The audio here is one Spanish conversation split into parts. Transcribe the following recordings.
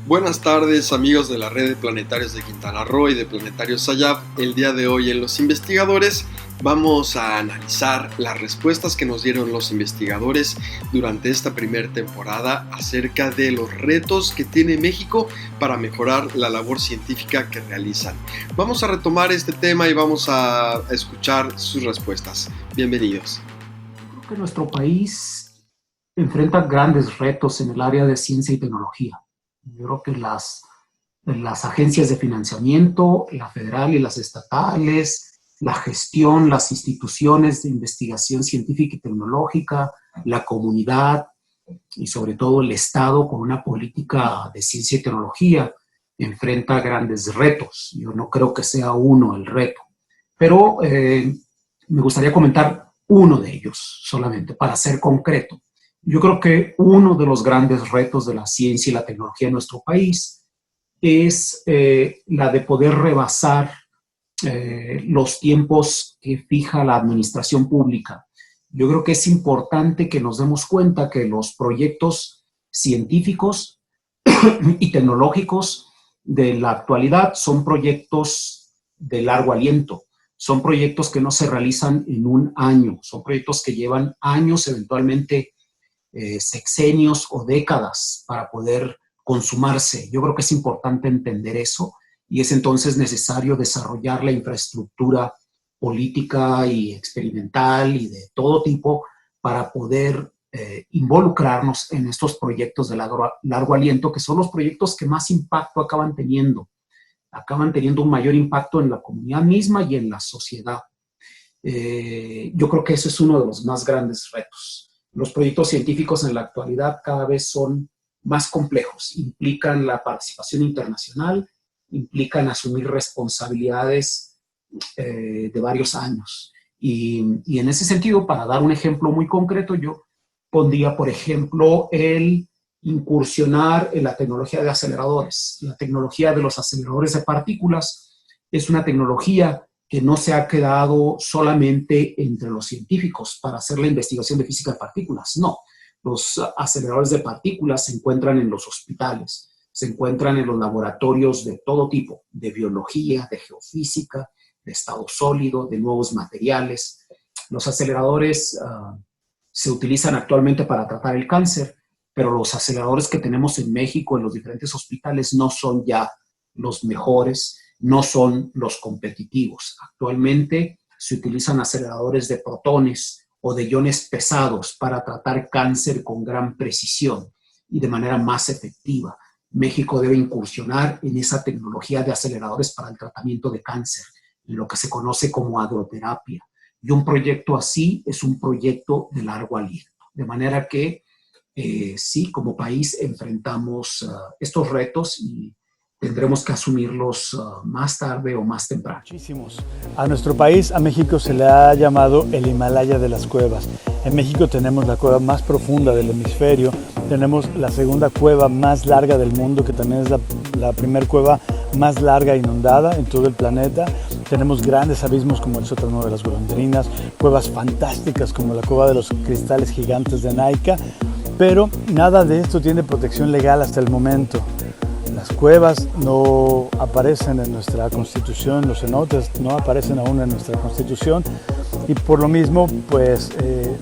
Buenas tardes amigos de la red de planetarios de Quintana Roo y de Planetarios Sayab. El día de hoy en Los Investigadores vamos a analizar las respuestas que nos dieron los investigadores durante esta primera temporada acerca de los retos que tiene México para mejorar la labor científica que realizan. Vamos a retomar este tema y vamos a escuchar sus respuestas. Bienvenidos. Creo que nuestro país enfrenta grandes retos en el área de ciencia y tecnología. Yo creo que las agencias de financiamiento, la federal y las estatales, la gestión, las instituciones de investigación científica y tecnológica, la comunidad y sobre todo el Estado con una política de ciencia y tecnología enfrenta grandes retos. Yo no creo que sea uno el reto, pero me gustaría comentar uno de ellos solamente para ser concreto. Yo creo que uno de los grandes retos de la ciencia y la tecnología en nuestro país es la de poder rebasar los tiempos que fija la administración pública. Yo creo que es importante que nos demos cuenta que los proyectos científicos y tecnológicos de la actualidad son proyectos de largo aliento. Son proyectos que no se realizan en un año, son proyectos que llevan años, eventualmente sexenios o décadas para poder consumarse. Yo creo que es importante entender eso y es entonces necesario desarrollar la infraestructura política y experimental y de todo tipo para poder involucrarnos en estos proyectos de largo aliento, que son los proyectos que más impacto acaban teniendo un mayor impacto en la comunidad misma y en la sociedad. Yo creo que ese es uno de los más grandes retos. Los proyectos científicos en la actualidad cada vez son más complejos, implican la participación internacional, implican asumir responsabilidades de varios años. Y en ese sentido, para dar un ejemplo muy concreto, yo pondría, por ejemplo, el incursionar en la tecnología de aceleradores. La tecnología de los aceleradores de partículas es una tecnología que no se ha quedado solamente entre los científicos para hacer la investigación de física de partículas. No, los aceleradores de partículas se encuentran en los hospitales, se encuentran en los laboratorios de todo tipo, de biología, de geofísica, de estado sólido, de nuevos materiales. Los aceleradores se utilizan actualmente para tratar el cáncer, pero los aceleradores que tenemos en México en los diferentes hospitales no son ya los mejores, no son los competitivos. Actualmente se utilizan aceleradores de protones o de iones pesados para tratar cáncer con gran precisión y de manera más efectiva. México debe incursionar en esa tecnología de aceleradores para el tratamiento de cáncer, en lo que se conoce como agroterapia. Y un proyecto así es un proyecto de largo aliento. De manera que sí, como país enfrentamos estos retos y tendremos que asumirlos más tarde o más temprano. Muchísimos. A nuestro país, a México, se le ha llamado el Himalaya de las cuevas. En México tenemos la cueva más profunda del hemisferio, tenemos la segunda cueva más larga del mundo, que también es la primera cueva más larga inundada en todo el planeta. Tenemos grandes abismos como el sótano de las golondrinas, cuevas fantásticas como la cueva de los cristales gigantes de Naica, pero nada de esto tiene protección legal hasta el momento. Las cuevas no aparecen en nuestra Constitución, los cenotes no aparecen aún en nuestra Constitución y por lo mismo pues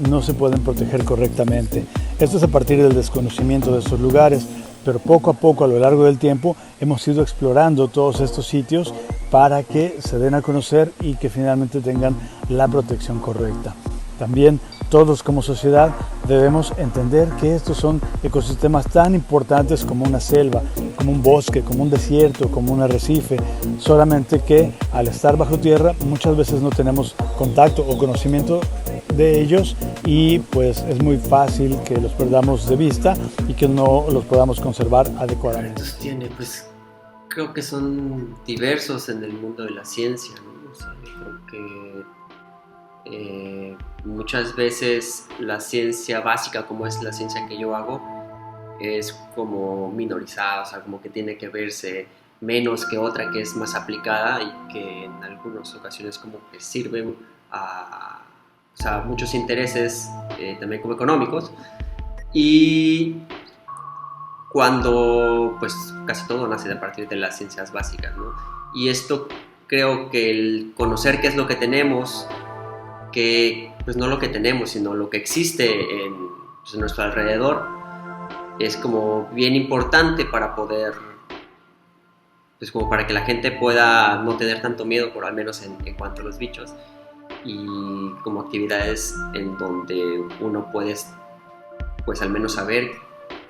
no se pueden proteger correctamente. Esto es a partir del desconocimiento de estos lugares, pero poco a poco a lo largo del tiempo hemos ido explorando todos estos sitios para que se den a conocer y que finalmente tengan la protección correcta. También todos como sociedad debemos entender que estos son ecosistemas tan importantes como una selva, como un bosque, como un desierto, como un arrecife, solamente que al estar bajo tierra muchas veces no tenemos contacto o conocimiento de ellos y pues es muy fácil que los perdamos de vista y que no los podamos conservar adecuadamente. Pues creo que son diversos en el mundo de la ciencia, ¿no? O sea, yo creo que muchas veces la ciencia básica, como es la ciencia que yo hago, es como minorizada, o sea, como que tiene que verse menos que otra que es más aplicada y que en algunas ocasiones como que sirve o sea, muchos intereses también como económicos, y cuando pues casi todo nace a partir de las ciencias básicas, ¿no? Y esto creo que el conocer qué es lo que tenemos, que pues no lo que tenemos, sino lo que existe en nuestro alrededor, es como bien importante para poder, pues como para que la gente pueda no tener tanto miedo, por al menos en cuanto a los bichos, y como actividades en donde uno puede pues al menos saber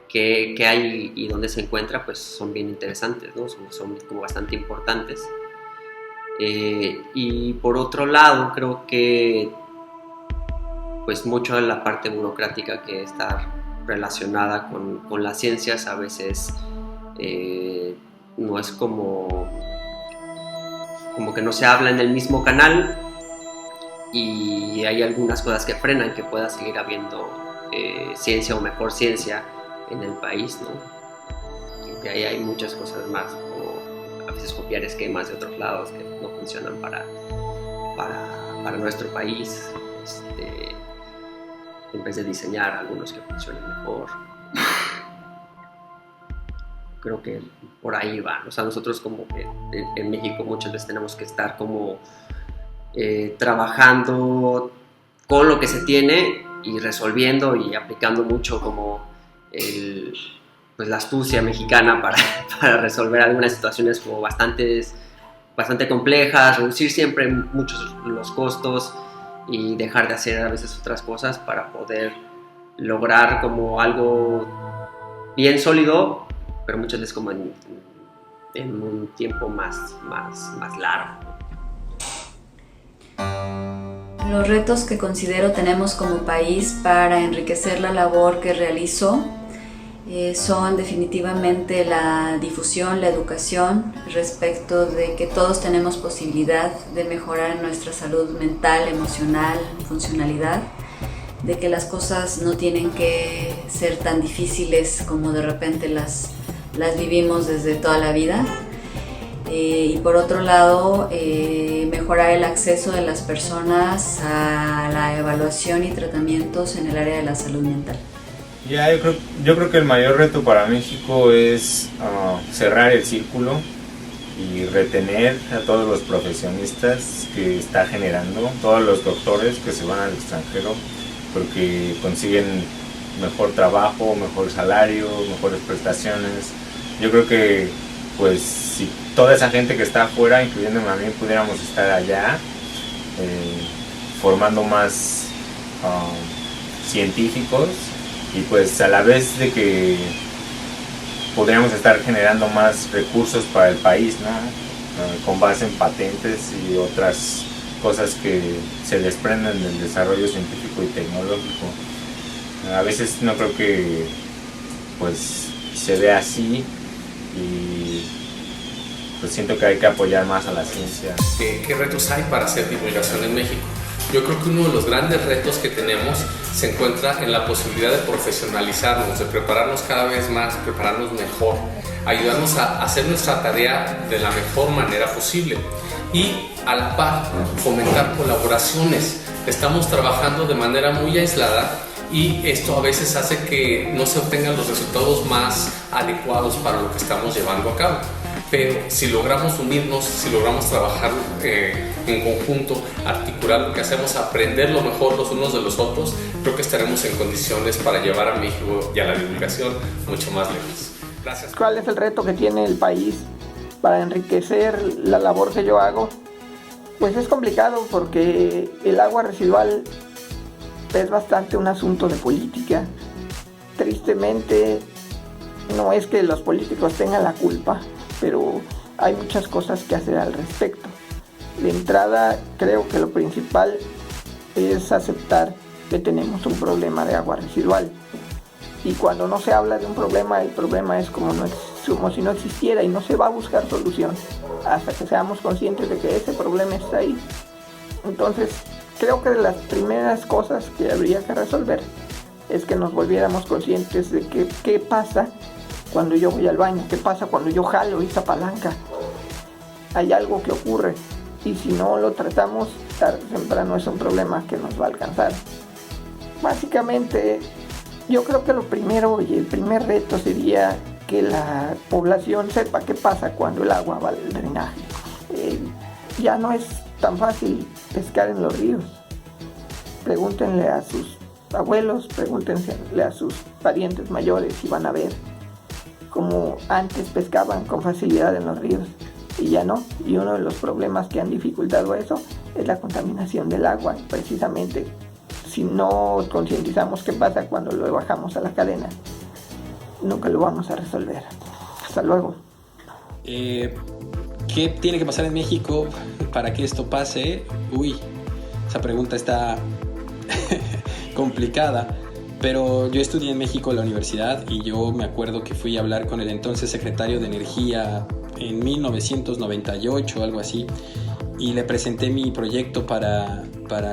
qué hay y dónde se encuentra, pues son bien interesantes, ¿no? Son como bastante importantes. Y por otro lado, creo que pues mucho de la parte burocrática que está relacionada con las ciencias a veces no es como que no se habla en el mismo canal, y hay algunas cosas que frenan que pueda seguir habiendo ciencia o mejor ciencia en el país, ¿no? Y de ahí hay muchas cosas más, como a veces copiar esquemas de otros lados que no funcionan para nuestro país, en vez de diseñar algunos que funcionen mejor. Creo que por ahí va. O sea, nosotros como que en México muchas veces tenemos que estar como trabajando con lo que se tiene y resolviendo y aplicando mucho como pues la astucia mexicana para resolver algunas situaciones como bastante complejas, reducir siempre muchos los costos y dejar de hacer a veces otras cosas para poder lograr como algo bien sólido, pero muchas veces como en un tiempo más largo. Los retos que considero tenemos como país para enriquecer la labor que realizo son definitivamente la difusión, la educación respecto de que todos tenemos posibilidad de mejorar nuestra salud mental, emocional, funcionalidad, de que las cosas no tienen que ser tan difíciles como de repente las vivimos desde toda la vida. Y por otro lado, mejorar el acceso de las personas a la evaluación y tratamientos en el área de la salud mental. Yo creo que el mayor reto para México es cerrar el círculo y retener a todos los profesionistas que está generando, todos los doctores que se van al extranjero porque consiguen mejor trabajo, mejor salario, mejores prestaciones. Yo creo que pues si toda esa gente que está afuera, incluyéndome a mí, pudiéramos estar allá formando más científicos, y pues a la vez de que podríamos estar generando más recursos para el país, ¿no? Con base en patentes y otras cosas que se desprenden del desarrollo científico y tecnológico. A veces no creo que pues se vea así, y pues siento que hay que apoyar más a la ciencia. ¿Qué retos hay para hacer divulgación en México? Yo creo que uno de los grandes retos que tenemos se encuentra en la posibilidad de profesionalizarnos, de prepararnos cada vez más, prepararnos mejor, ayudarnos a hacer nuestra tarea de la mejor manera posible y a la par fomentar colaboraciones. Estamos trabajando de manera muy aislada y esto a veces hace que no se obtengan los resultados más adecuados para lo que estamos llevando a cabo. Pero si logramos unirnos, si logramos trabajar en conjunto, articular lo que hacemos, aprender lo mejor los unos de los otros, creo que estaremos en condiciones para llevar a México y a la divulgación mucho más lejos. Gracias. ¿Cuál es el reto que tiene el país para enriquecer la labor que yo hago? Pues es complicado porque el agua residual es bastante un asunto de política. Tristemente, no es que los políticos tengan la culpa, pero hay muchas cosas que hacer al respecto. De entrada, creo que lo principal es aceptar que tenemos un problema de agua residual. Y cuando no se habla de un problema, el problema es como si no existiera y no se va a buscar solución hasta que seamos conscientes de que ese problema está ahí. Entonces, creo que de las primeras cosas que habría que resolver es que nos volviéramos conscientes de que qué pasa cuando yo voy al baño, qué pasa cuando yo jalo esa palanca. Hay algo que ocurre y si no lo tratamos tarde o temprano es un problema que nos va a alcanzar. Básicamente, yo creo que lo primero y el primer reto sería que la población sepa qué pasa cuando el agua va al drenaje. Ya no es tan fácil pescar en los ríos. Pregúntenle a sus abuelos, pregúntenle a sus parientes mayores y van a ver cómo antes pescaban con facilidad en los ríos y ya no. Y uno de los problemas que han dificultado eso es la contaminación del agua. Precisamente, si no concientizamos qué pasa cuando lo bajamos a la cadena, nunca lo vamos a resolver. Hasta luego. ¿Qué tiene que pasar en México para que esto pase? Esa pregunta está complicada, pero yo estudié en México en la universidad y yo me acuerdo que fui a hablar con el entonces secretario de Energía en 1998, algo así, y le presenté mi proyecto para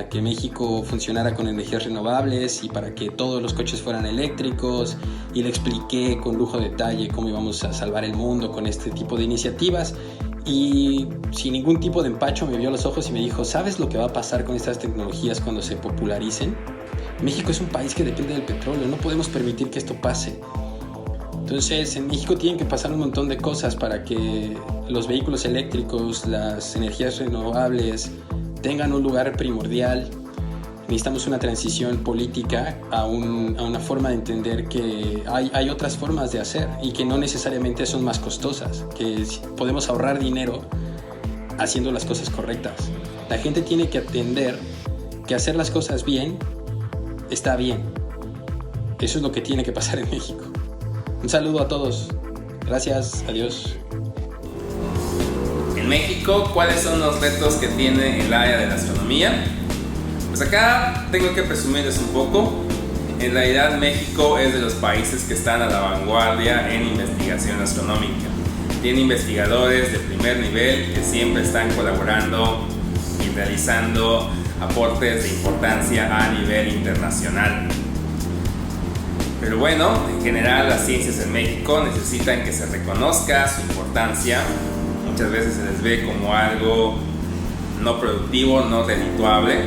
que México funcionara con energías renovables y para que todos los coches fueran eléctricos, y le expliqué con lujo de detalle cómo íbamos a salvar el mundo con este tipo de iniciativas, y sin ningún tipo de empacho me vio a los ojos y me dijo: ¿sabes lo que va a pasar con estas tecnologías cuando se popularicen? México es un país que depende del petróleo, no podemos permitir que esto pase. Entonces, en México tienen que pasar un montón de cosas para que los vehículos eléctricos, las energías renovables tengan un lugar primordial. Necesitamos una transición política a una forma de entender que hay otras formas de hacer y que no necesariamente son más costosas, que podemos ahorrar dinero haciendo las cosas correctas. La gente tiene que entender que hacer las cosas bien está bien. Eso es lo que tiene que pasar en México. Un saludo a todos. Gracias. Adiós. En México, ¿cuáles son los retos que tiene el área de la astronomía? Pues acá tengo que presumirles un poco. En realidad, México es de los países que están a la vanguardia en investigación astronómica. Tiene investigadores de primer nivel que siempre están colaborando y realizando aportes de importancia a nivel internacional. Pero bueno, en general las ciencias en México necesitan que se reconozca su importancia. Muchas veces se les ve como algo no productivo, no redituable,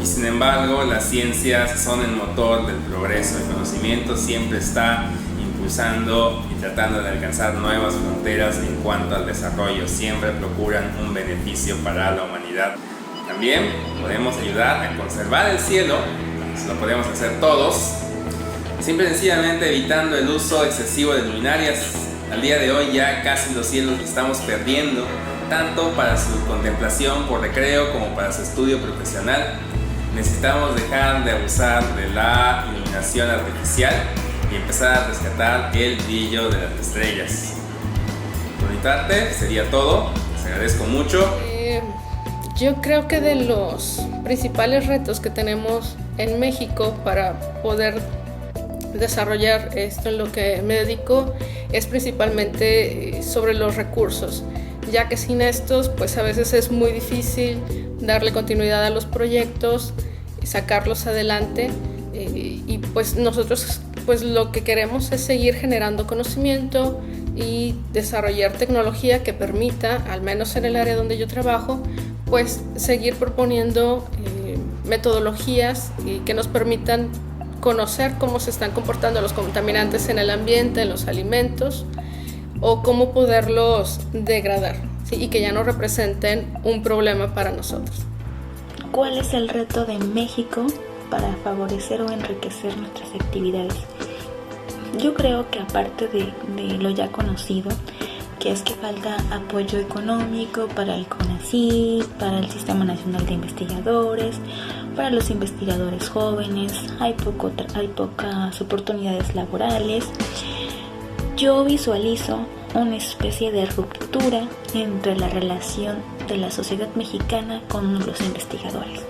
y sin embargo las ciencias son el motor del progreso. El conocimiento siempre está impulsando y tratando de alcanzar nuevas fronteras en cuanto al desarrollo. Siempre procuran un beneficio para la humanidad. También podemos ayudar a conservar el cielo, eso lo podemos hacer todos, simple y sencillamente evitando el uso excesivo de luminarias. Al día de hoy ya casi los cielos los estamos perdiendo, tanto para su contemplación por recreo como para su estudio profesional. Necesitamos dejar de abusar de la iluminación artificial y empezar a rescatar el brillo de las estrellas. Por mi parte sería todo, les agradezco mucho. Yo creo que de los principales retos que tenemos en México para poder desarrollar esto en lo que me dedico es principalmente sobre los recursos, ya que sin estos pues a veces es muy difícil darle continuidad a los proyectos, sacarlos adelante, y pues nosotros pues lo que queremos es seguir generando conocimiento y desarrollar tecnología que permita, al menos en el área donde yo trabajo, pues seguir proponiendo metodologías que nos permitan conocer cómo se están comportando los contaminantes en el ambiente, en los alimentos, o cómo poderlos degradar, ¿sí? Y que ya no representen un problema para nosotros. ¿Cuál es el reto de México para favorecer o enriquecer nuestras actividades? Yo creo que aparte de lo ya conocido, que es que falta apoyo económico para el CONACYT, para el Sistema Nacional de Investigadores, para los investigadores jóvenes, hay pocas oportunidades laborales. Yo visualizo una especie de ruptura entre la relación de la sociedad mexicana con los investigadores,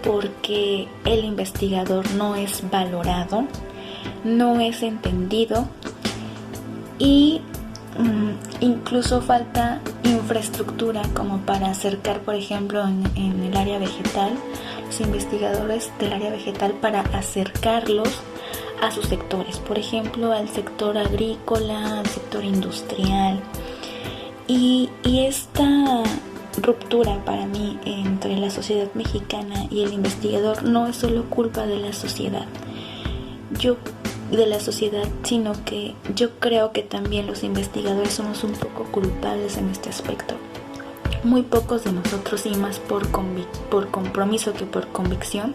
porque el investigador no es valorado, no es entendido y incluso falta infraestructura como para acercar, por ejemplo, en el área vegetal, los investigadores del área vegetal, para acercarlos a sus sectores, por ejemplo, al sector agrícola, al sector industrial. Y ruptura para mí entre la sociedad mexicana y el investigador no es solo culpa de la sociedad, sino que yo creo que también los investigadores somos un poco culpables en este aspecto. Muy pocos de nosotros, y más por compromiso que por convicción,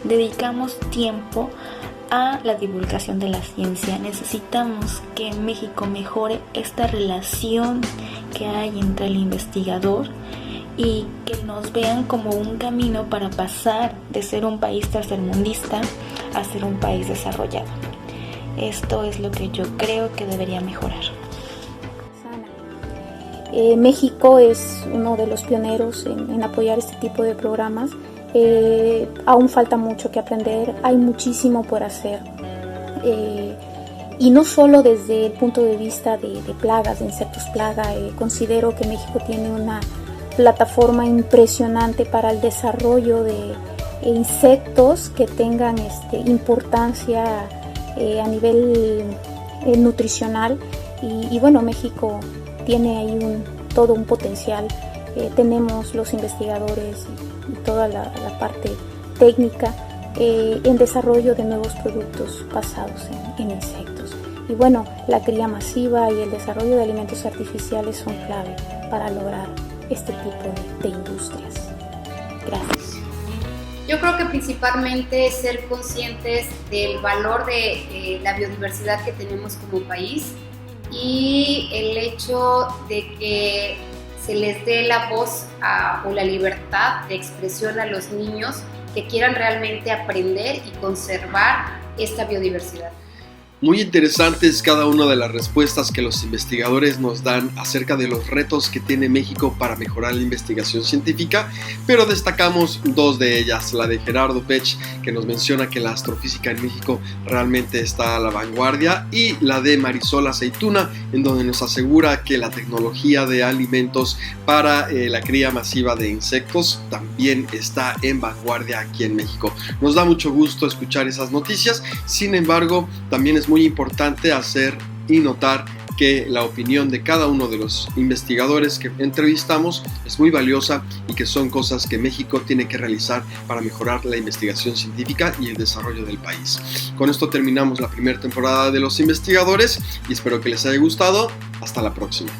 dedicamos tiempo a la divulgación de la ciencia. Necesitamos que en México mejore esta relación que hay entre el investigador y que nos vean como un camino para pasar de ser un país tercermundista a ser un país desarrollado. Esto es lo que yo creo que debería mejorar. México es uno de los pioneros en apoyar este tipo de programas. Aún falta mucho que aprender, hay muchísimo por hacer. Y no solo desde el punto de vista de plagas, de insectos plaga. Considero que México tiene una plataforma impresionante para el desarrollo de insectos que tengan importancia a nivel nutricional. Y bueno, México tiene ahí todo un potencial. Tenemos los investigadores y toda la parte técnica en desarrollo de nuevos productos basados en insectos. Y bueno, la cría masiva y el desarrollo de alimentos artificiales son clave para lograr este tipo de industrias. Gracias. Yo creo que principalmente ser conscientes del valor de la biodiversidad que tenemos como país y el hecho de que se les dé la voz o la libertad de expresión a los niños que quieran realmente aprender y conservar esta biodiversidad. Muy interesantes cada una de las respuestas que los investigadores nos dan acerca de los retos que tiene México para mejorar la investigación científica, pero destacamos dos de ellas, la de Gerardo Pech, que nos menciona que la astrofísica en México realmente está a la vanguardia, y la de Marisol Aceituna, en donde nos asegura que la tecnología de alimentos para la cría masiva de insectos también está en vanguardia aquí en México. Nos da mucho gusto escuchar esas noticias, sin embargo, también es muy importante hacer y notar que la opinión de cada uno de los investigadores que entrevistamos es muy valiosa y que son cosas que México tiene que realizar para mejorar la investigación científica y el desarrollo del país. Con esto terminamos la primera temporada de Los Investigadores y espero que les haya gustado. Hasta la próxima.